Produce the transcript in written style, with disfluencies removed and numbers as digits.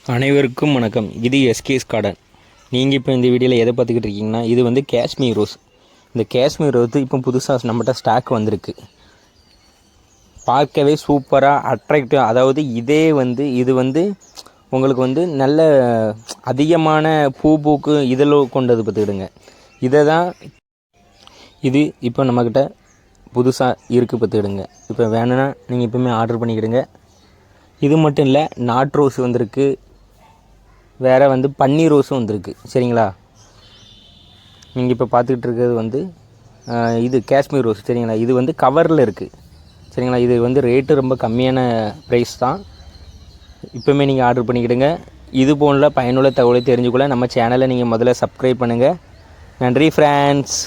அனைவருக்கும் வணக்கம். இது எஸ்கேஸ் கார்டன். நீங்கள் இப்போ இந்த வீடியோவில் எதை பார்த்துக்கிட்டு இருக்கீங்கன்னா, இது வந்து காஷ்மீர் ரோஸ். இந்த காஷ்மீர் ரோஸ் இப்போ புதுசாக நம்மகிட்ட ஸ்டாக் வந்திருக்கு. பார்க்கவே சூப்பராக அட்ராக்டிவ். அதாவது இது வந்து உங்களுக்கு வந்து நல்ல அதிகமான பூக்கு இதில் கொண்டது பார்த்துக்கிடுங்க. இதை தான் இது இப்போ நம்மக்கிட்ட புதுசாக இருக்குது பார்த்துக்கிடுங்க. இப்போ வேணும்னா நீங்கள் இப்போவுமே ஆர்டர் பண்ணிக்கிடுங்க. இது மட்டும் இல்லை, நாட் ரோஸ் வந்திருக்கு, வேறு வந்து பன்னீர் ரோஸும் வந்திருக்கு. சரிங்களா, நீங்கள் இப்போ பார்த்துக்கிட்டு இருக்கிறது வந்து இது காஷ்மீர் ரோஸ். சரிங்களா, இது வந்து கவரில் இருக்குது. சரிங்களா, இது வந்து ரேட்டு ரொம்ப கம்மியான ப்ரைஸ் தான். இப்போவுமே நீங்கள் ஆர்டர் பண்ணிக்கிடுங்க. இது போன்ற பயனுள்ள தகவலை தெரிஞ்சுக்கொள்ள நம்ம சேனலை நீங்கள் முதல்ல சப்ஸ்கிரைப் பண்ணுங்கள். நன்றி ஃப்ரெண்ட்ஸ்.